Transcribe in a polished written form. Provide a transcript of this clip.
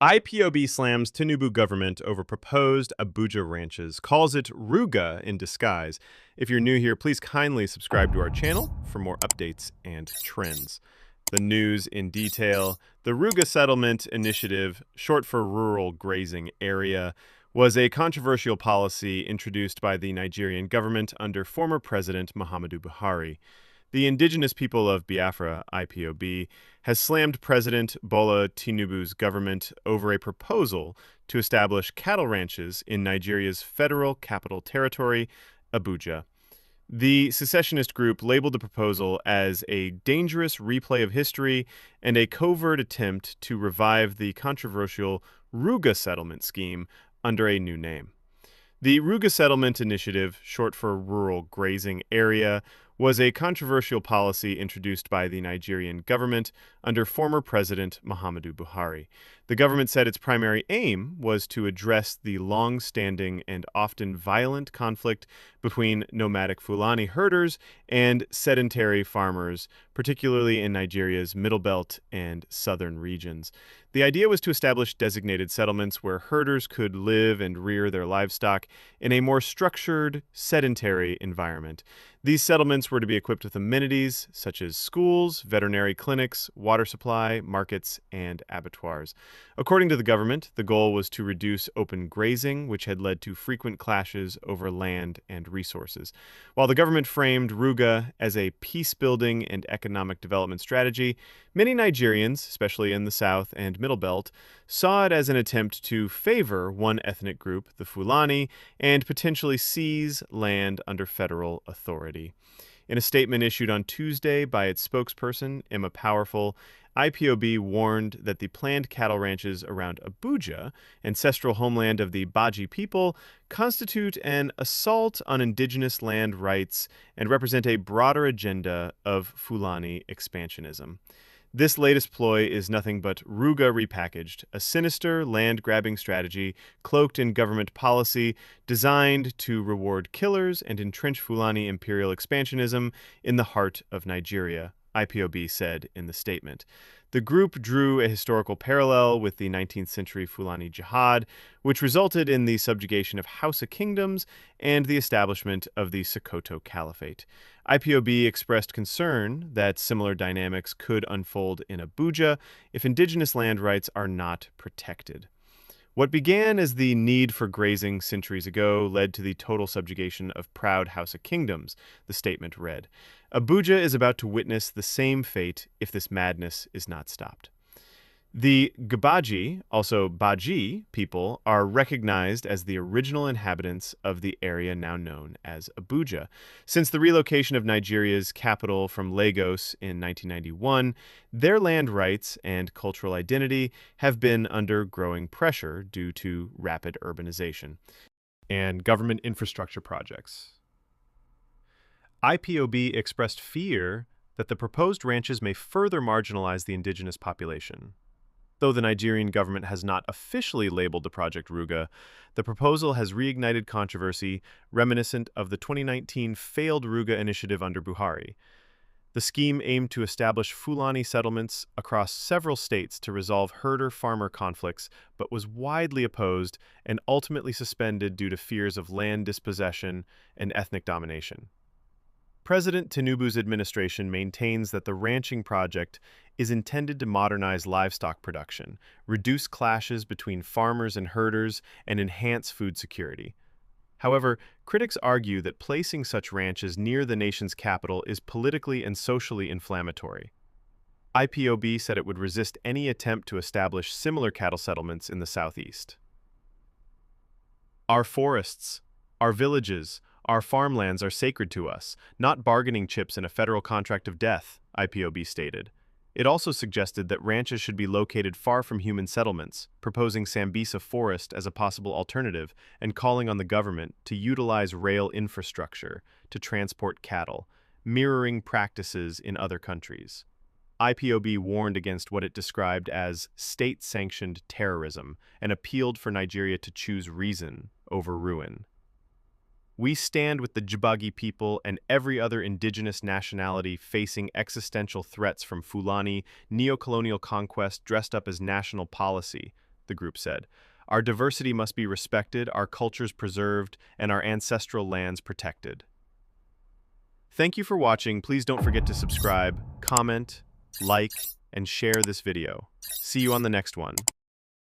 IPOB slams Tinubu government over proposed Abuja ranches, calls it RUGA in disguise. If you're new here, please kindly subscribe to our channel for more updates and trends. The news in detail. The RUGA Settlement Initiative, short for Rural Grazing Area, was a controversial policy introduced by the Nigerian government under former President Muhammadu Buhari. The Indigenous People of Biafra, IPOB, has slammed President Bola Tinubu's government over a proposal to establish cattle ranches in Nigeria's federal capital territory, Abuja. The secessionist group labeled the proposal as a dangerous replay of history and a covert attempt to revive the controversial RUGA settlement scheme under a new name. The RUGA Settlement Initiative, short for Rural Grazing Area, was a controversial policy introduced by the Nigerian government under former President Muhammadu Buhari. The government said its primary aim was to address the long-standing and often violent conflict between nomadic Fulani herders and sedentary farmers, particularly in Nigeria's Middle Belt and southern regions. The idea was to establish designated settlements where herders could live and rear their livestock in a more structured, sedentary environment. These settlements were to be equipped with amenities such as schools, veterinary clinics, water supply, markets, and abattoirs. According to the government, the goal was to reduce open grazing, which had led to frequent clashes over land and resources. While the government framed RUGA as a peace-building and economic development strategy, many Nigerians, especially in the South and Middle Belt, saw it as an attempt to favor one ethnic group, the Fulani, and potentially seize land under federal authority. In a statement issued on Tuesday by its spokesperson, Emma Powerful, IPOB warned that the planned cattle ranches around Abuja, ancestral homeland of the Gbagi people, constitute an assault on indigenous land rights and represent a broader agenda of Fulani expansionism. This latest ploy is nothing but RUGA repackaged, a sinister land-grabbing strategy cloaked in government policy designed to reward killers and entrench Fulani imperial expansionism in the heart of Nigeria, IPOB said in the statement. The group drew a historical parallel with the 19th century Fulani Jihad, which resulted in the subjugation of Hausa kingdoms and the establishment of the Sokoto Caliphate. IPOB expressed concern that similar dynamics could unfold in Abuja if indigenous land rights are not protected. What began as the need for grazing centuries ago led to the total subjugation of proud Hausa kingdoms, the statement read. Abuja is about to witness the same fate if this madness is not stopped. The Gbagi, also Gbagi, people are recognized as the original inhabitants of the area now known as Abuja. Since the relocation of Nigeria's capital from Lagos in 1991, their land rights and cultural identity have been under growing pressure due to rapid urbanization and government infrastructure projects. IPOB expressed fear that the proposed ranches may further marginalize the indigenous population. Though the Nigerian government has not officially labeled the project RUGA, the proposal has reignited controversy reminiscent of the 2019 failed RUGA initiative under Buhari. The scheme aimed to establish Fulani settlements across several states to resolve herder-farmer conflicts, but was widely opposed and ultimately suspended due to fears of land dispossession and ethnic domination. President Tinubu's administration maintains that the ranching project is intended to modernize livestock production, reduce clashes between farmers and herders, and enhance food security. However, critics argue that placing such ranches near the nation's capital is politically and socially inflammatory. IPOB said it would resist any attempt to establish similar cattle settlements in the southeast. Our forests, our villages, our farmlands are sacred to us, not bargaining chips in a federal contract of death, IPOB stated. It also suggested that ranches should be located far from human settlements, proposing Sambisa Forest as a possible alternative and calling on the government to utilize rail infrastructure to transport cattle, mirroring practices in other countries. IPOB warned against what it described as state-sanctioned terrorism and appealed for Nigeria to choose reason over ruin. We stand with the Gbagi people and every other indigenous nationality facing existential threats from Fulani neocolonial conquest dressed up as national policy, the group said. Our diversity must be respected, our cultures preserved, and our ancestral lands protected. Thank you for watching. Please don't forget to subscribe, comment, like, and share this video. See you on the next one.